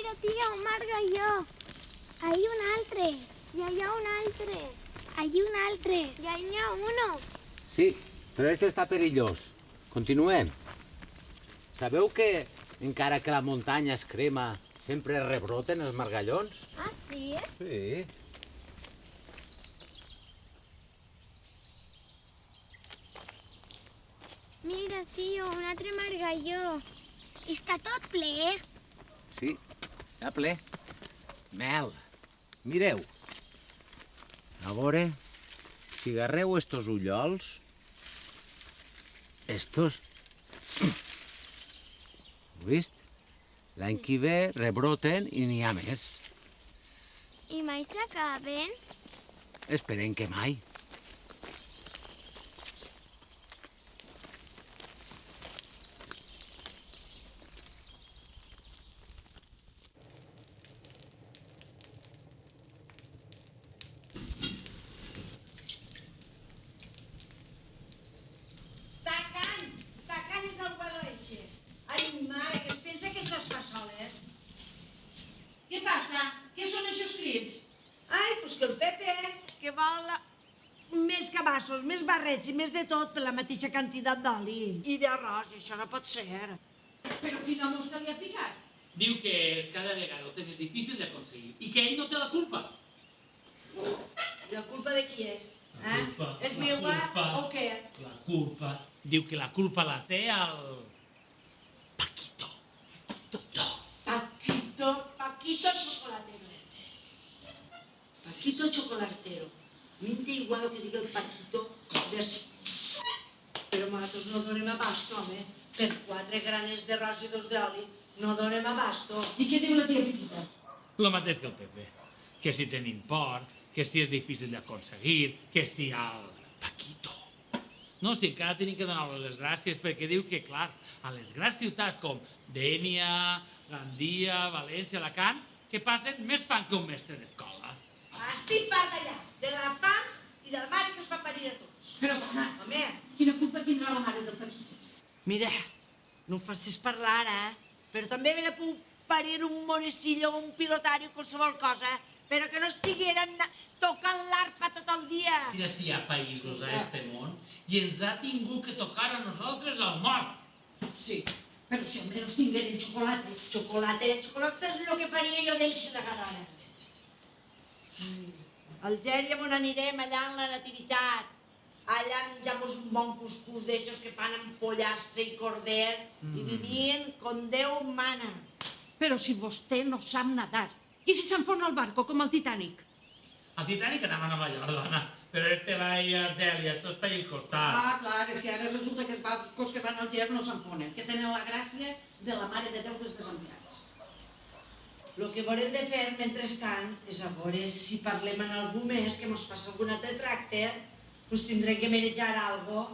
Mira, tia, un margalló. Ahí un altre. I allà un altre. Allí un altre. I allà uno. Sí, però este està perillós. Continuem. Sabeu que, encara que la muntanya es crema, sempre rebroten els margallons? Ah, sí? Sí. Mira, tio, un altre margalló. Està tot ple. Sí, està ple. Mel, mireu. A veure, si agarreu estos ullols, estos... Heu vist? L'any que ve rebroten i n'hi ha més. I mai s'acaben? Esperem que mai. Tacant és el guadoixe. Ai, mare, que es pensa que això es fa soles. Què passa? Què són aquests crits? Ai, pues que el Pepe, que vol més cabassos, més barrets i més de tot per la mateixa quantitat d'oli i d'arròs, i això no pot ser. Però quina mosca li ha picat? Diu que cada vegada ho té més difícil d'aconseguir i que ell no té la culpa. La culpa de qui és? La culpa, És la meua culpa. o què? La culpa. Diu que la culpa la té el... Paquito. Paquito chocolatero. Paquito chocolatero. Minte igual lo que diga el Paquito. Però nosaltres no donem abasto, home. Per 4 granes d'arròs i 2 d'oli no donem abasto. I què diu la tia Piquita? Lo mateix que el Pepe. Que si tenim por, que si és difícil d'aconseguir, que si el Paquito. No, si encara tenim que donar-li les gràcies perquè diu que, clar, a les grans ciutats com Dénia, Gandia, València, Alacant, que passen més fan que un mestre d'escola. Estic part d'allà, de la fam i del mare que us va parir a tots. Però, dona, Home, quina culpa tindrà la mare del Paquito? mira, no em facis parlar, però també me puc parir un monecillo o un pilotari o qualsevol cosa, però que no estigueren tocant l'arpa tot el dia. Mira si hi ha països a este món i ens ha tingut que tocar a nosaltres el mort. Sí, però si almenys tingueren xocolata. Xocolata és el que faria jo d'ells de gana. Algèria on anirem, allà en la nativitat. Allà menjam un bon cuscús d'eixos que fan amb pollastre i corder i vivien com Déu mana. Però si vostè no sap nadar, i si s'enfona el barco com el Titanic? El Titanic anava a Nova York, dona, però este va a Argèlia, això està ahí al costat. Ah, clar, és que ara resulta que els barcos que van al Ger no s'enfonen, que tenen la gràcia de la Mare de Déu dels Desemparats. El que haurem de fer mentrestant és a veure si parlem amb algú més que ens faci algun altre tracte, doncs tindrem que manejar algo.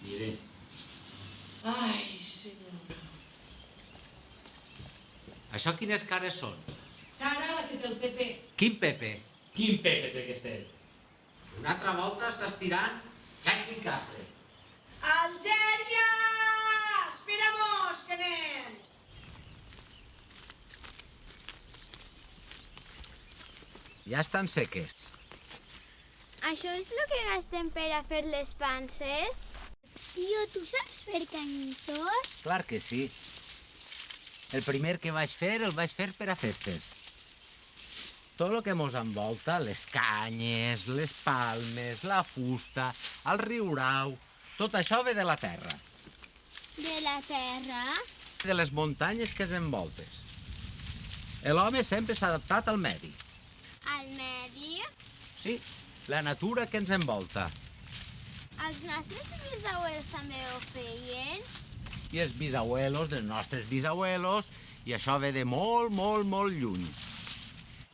Diré. Ai, senyor. Això quines cares són? Cara la que té el Pepe. Quin Pepe? Quin Pepe té que ser? Una altra volta estàs tirant xanxi cafre. Algèria! Esperamos, que anem! Ja estan seques. Això és el que gastem per a fer les panses? Tio, tu saps fer canyissons? Clar que sí. El primer que vaig fer, el vaig fer per a festes. Tot el que mos envolta, les canyes, les palmes, la fusta, el riurau, tot això ve de la terra, De la terra? de les muntanyes que ens envoltes. L'home sempre s'ha adaptat al medi. Al medi? Sí, la natura que ens envolta. Els nostres bisabuelos també ho feien? I els bisabuelos dels nostres bisabuelos, i això ve de molt, molt, molt lluny.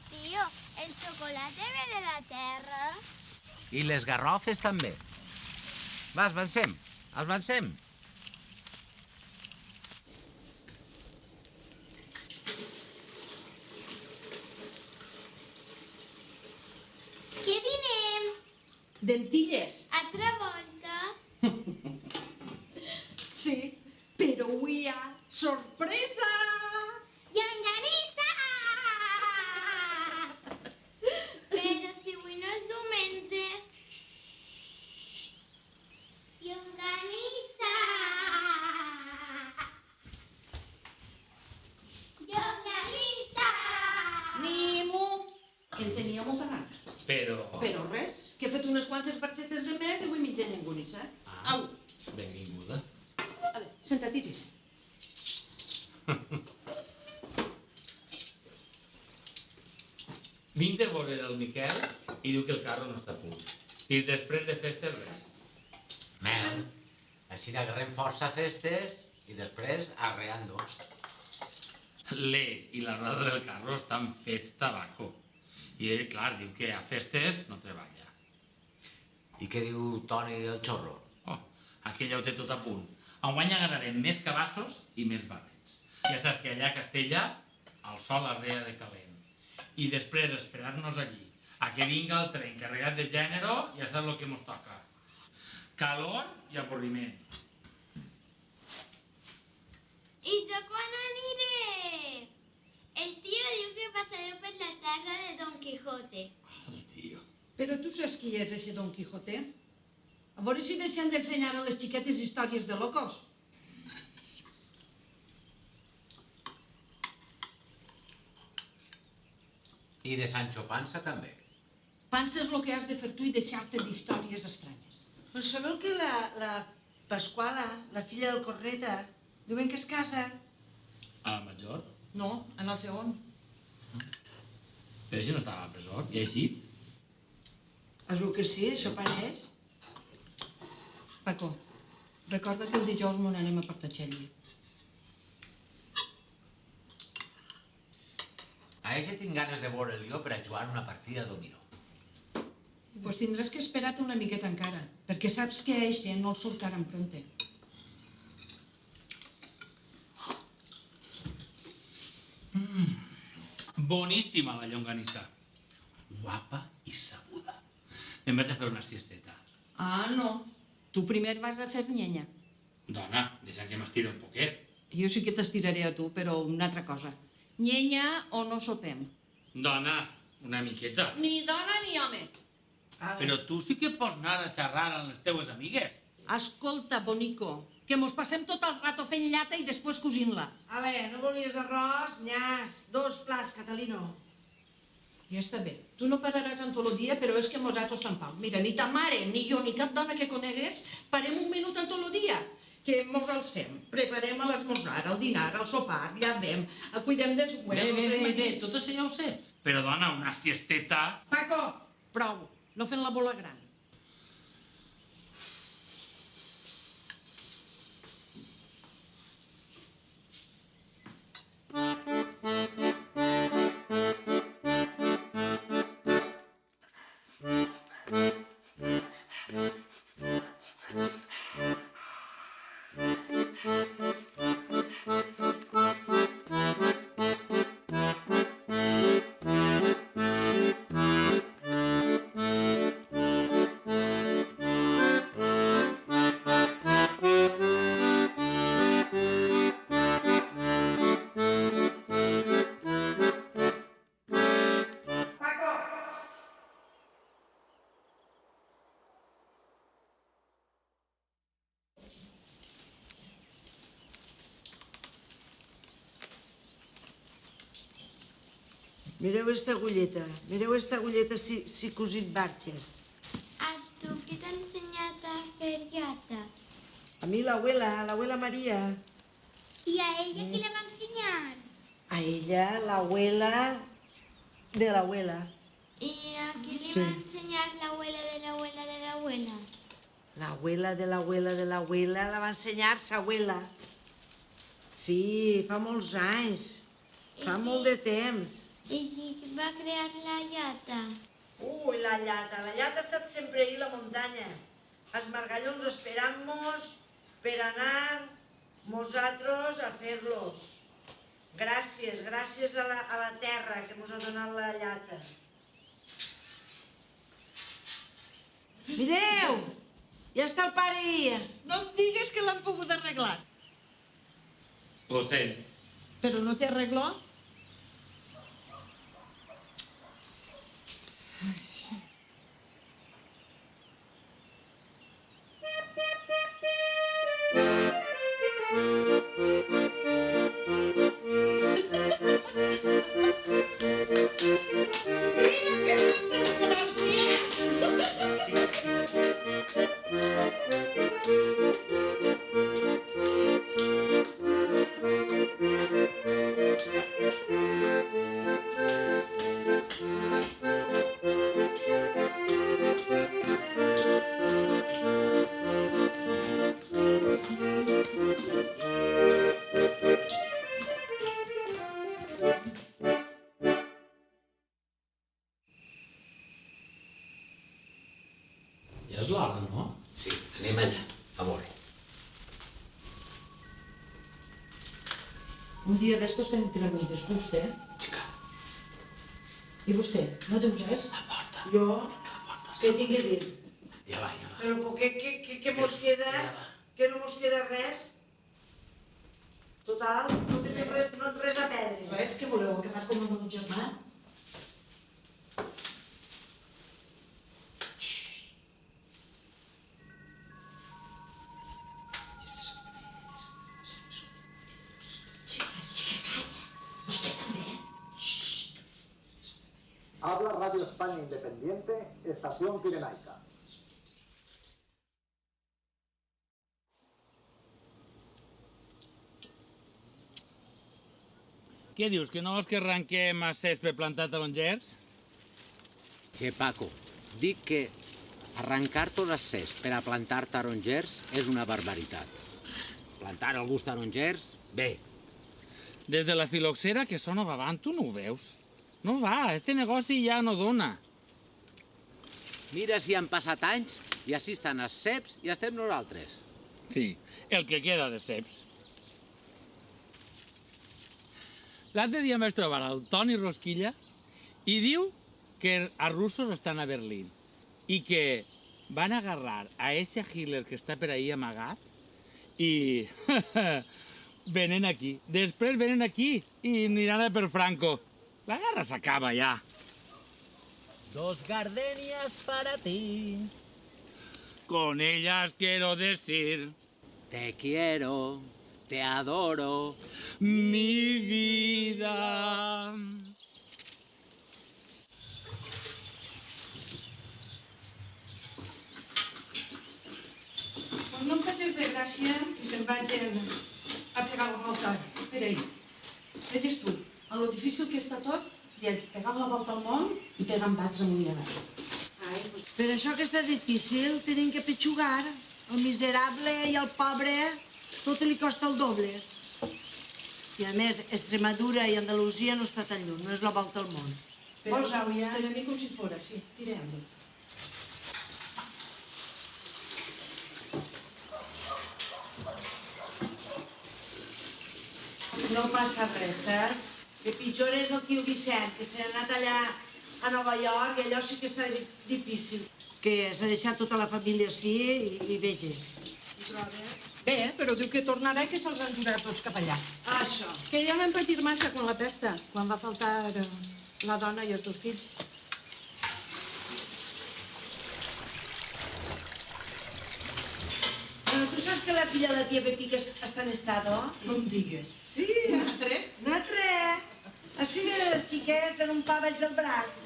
Tio, el xocolata ve de la terra? I les garrofes també. Va, avancem, avancem. Què dinem? Dentilles. Altra volta? Sí, però avui hi ha sorpresa! Llonganissa! En tenia molta gana. Però... Però res, que he fet unes quantes barxetes de més i avui mitja ningú ni sap. Ah, Au, benvinguda. senta't, Iris. Vinc de veure el Miquel i diu que el carro no està a punt. I després de festes res. Mel, així agarrem força festes i després arreando. L'eix i la roda del carro estan fets tabaco. I ell, clar, diu que a festes no treballa. I què diu Toni del xorro? Oh, aquella ho té tot a punt. Enguany agarrarem més cabassos i més barrets. Ja saps que allà a Castella el sol arrea de calent. I després esperar-nos allí a que vinga el tren carregat de gènere, ja saps el que mos toca. Calor i avorriment. I jo quan aniré? El tio diu que passaré per la terra de Don Quijote. El tio. Però tu saps qui és aquest Don Quijote? A veure si deixen d'ensenyar a les xiquetes històries de locos. I de Sancho Panza també. Penses el que has de fer tu i deixar-te d'històries estranyes. Però sabeu que la Pasquala, la filla del Corneta, diuen que es casa? A la major? No, en el segon. Però si no estava a la presó, i així? Es veu que sí, això pareix. Paco, recorda que el dijous m'on anem a Portacelli. A eixe tinc ganes de veure'l jo per a jugar una partida a dominó. Doncs tindràs que esperar-te una miqueta encara, perquè saps que a eixe no el soltaran pronte. Boníssima la llonganissa. Guapa i sabuda. Em vaig a fer una siesteta. Ah, no. Tu primer vas a fer nyenya. Dona, deixa que m'estiri un poquet. Jo sí que t'estiraré a tu, però una altra cosa. Nyenya o no sopem. Dona, una miqueta. Ni dona ni home. Però tu sí que pots anar a xerrar amb les teues amigues. Escolta, bonico, que mos passem tot el rato fent llata i després cosint-la. Ale, no volies arròs? Nyas, 2 plats, Catalino. Ja està bé. Tu no pararàs en tot el dia, però és que nosaltres tampoc. Mira, ni ta mare, ni jo, ni cap dona que conegués, parem un minut en tot el dia. Que mos els fem. Preparem l'esmorzar, el dinar, el sopar, llavem, cuidem dels huevos... Bé, tot això ja ho sé. Però, dona, una siesteta... Paco, prou. No fent la bola gran. Mireu esta agulleta si cosit barxes. A tu qui t'ha ensenyat a fer llata? A mi l'abuela Maria. I a ella qui la va ensenyar? A ella, l'abuela de l'abuela. I a qui li Sí. va ensenyar l'abuela de l'abuela de l'abuela? L'abuela de l'abuela de l'abuela la va ensenyar sa abuela. Sí, fa molts anys. Fa molt de temps. I qui va crear la llata? Ui, la llata ha estat sempre ahí a la muntanya. Els margallons esperant-nos per anar nosaltres a fer-los. Gràcies a la terra que ens ha donat la llata. Mireu! Ja està el pare ahí. No em digues que l'han pogut arreglar. Ho sent. Però no té arregló? Mira, de estos tenen tiramides. Vostè? Chica, I vostè? No diu res? la porta. Jo? Què tinc que dir? Ja va, ja va. Però què mos queda? Que no mos queda res? Total, no tenim res a perdre. Res, que voleu acabar com el meu germà? Habla Radio España Independiente, Estación Pirenaica. Què dius, que no vols que arrenquem a césped plantat a Longers? Che, Paco, dic que arrencar tots els cés per a plantar tarongers és una barbaritat. Plantar alguns tarongers, bé. Des de la filoxera que sona babant, tu no ho veus? No va, este negoci ja no dona. Mira si han passat anys i així estan els ceps i estem nosaltres. Sí, el que queda de ceps. L'altre dia em vaig trobar el Toni Rosquilla i diu que els russos estan a Berlín i que van agarrar a ese Hitler que està per ahí amagat i venen aquí. Després venen aquí i aniran a per Franco. La guerra s'acaba ja. 2 gardenias para ti. Con ellas quiero decir Te quiero, te adoro. mi vida. Quan no em facis de gràcia que se'n vagin a pegar la volta per ahí. Veges tu, en lo difícil que està tot, i ells pegant la volta al món i pegant bats amunt i avall. Per això que està difícil, tenim que petxugar. El miserable i el pobre, tot li costa el doble. I a més, Extremadura i Andalusia no està tan lluny, no és la volta al món. Vols auia? Per a mi com si fora, sí, tirem-li. No passa res, saps? Que pitjor és el tio Vicent, que s'ha anat allà a Nova York, i allò sí que està difícil. Que s'ha deixat tota la família així i veges. Bé, però diu que tornarà i que se'ls endurà tots cap allà. Això. Que ja vam patir massa con la pesta, quan va faltar la dona i els 2 fills. Però tu saps que la filla de la tia Pepi que està en estado? No em digues. Sí. Un altre? Un altre. Així venen les xiquets en un pa baix del braç.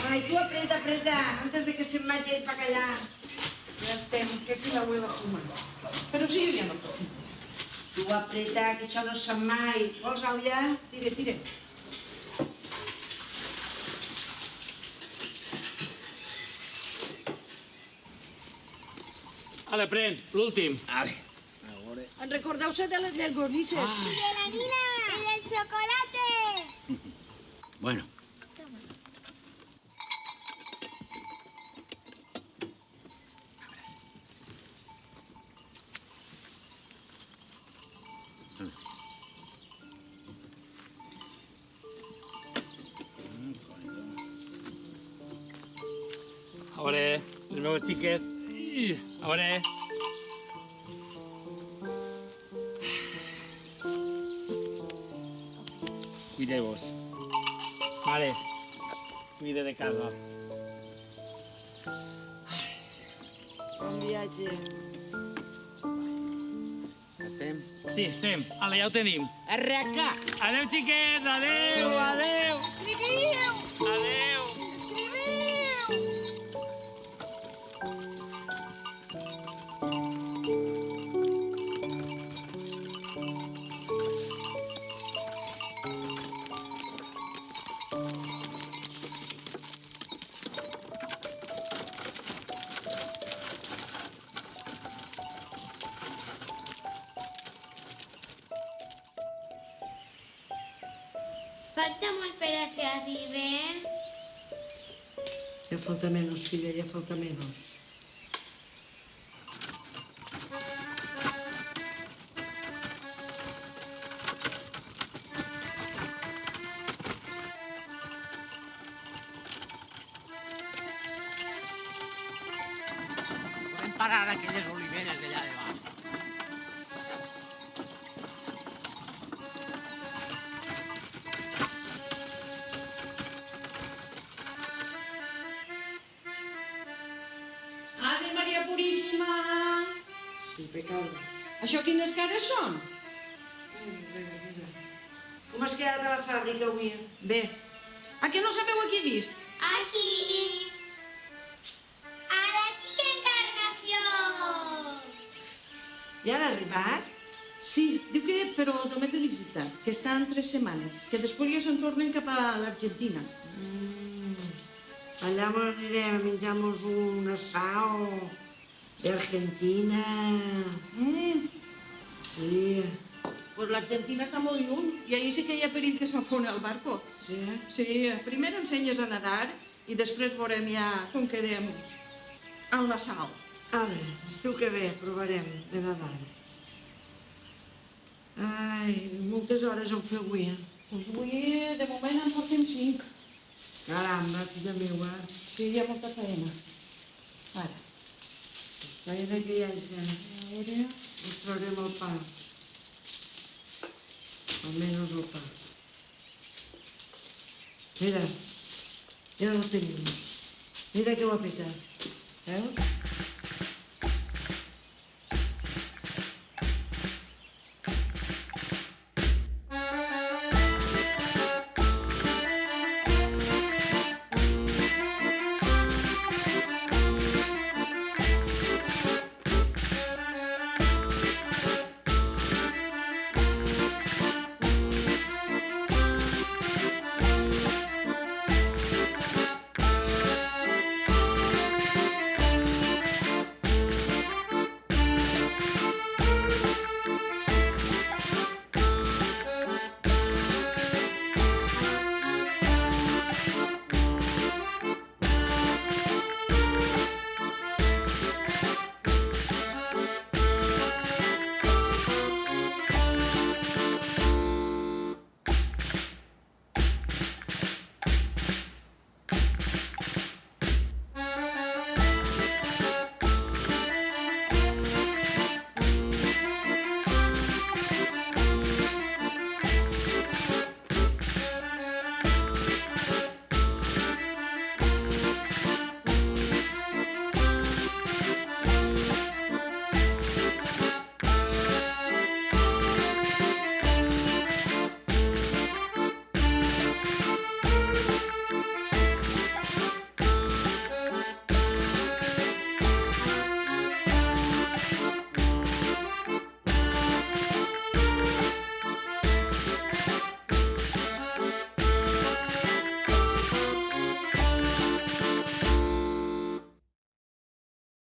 Ai, tu apreta, apreta, antes de que se'n vagi el bacallà. Ja estem, que si l'abuela fuma. Però si jo ja no t'ho fico. Tu apreta, que això no sap mai. Vols, Auia? Tira, tira. Ale, pren, l'últim. Ale. En recordeu-se de les llegornisses? ¡Y de la harina! ¡Y del chocolate! Bueno, A veure, les meves xiques. A veure. Cuideu-vos. Vale. Cuide de casa. Bon viatge. estem. Sí, estem. Ala, ja ho tenim. Arreca! Adéu, xiquets. Adéu, adéu. Escriviu! Adéu. Escriviu! Falta molt per a que arriben. Ya falta menos, filla, ya falta menos. parar aquelles oliveres d'allà de baix. Ave Maria Puríssima! Sí, pecado. Això quines cares són? Com has quedat a la fàbrica avui? Bé, a què no sabeu a qui he vist? Aquí. A la tia Encarnació. Ja han arribat? Sí, diu que però només de visita, que estan 3 setmanes, que després ja se'n tornen cap a l'Argentina. Allà anirem a menjar-nos un asao d'Argentina. Sí. Pues l'Argentina està molt lluny i ahir sí que hi ha perill que s'enfone el barco. Sí? Sí, primer ensenyes a nedar i després veurem ja com quedem en la sal. Ara, estiu que ve provarem de nedar. Ai, moltes hores ho feu avui, Pues avui, de moment, en portem 5. Caramba, filla meua. Sí, hi ha molta feina. Ara. Feina que hi hagi. A veure... Us traurem el pa. Almenys el pa. Mira, ja el tenim. Mira que ho ha picat. Veus?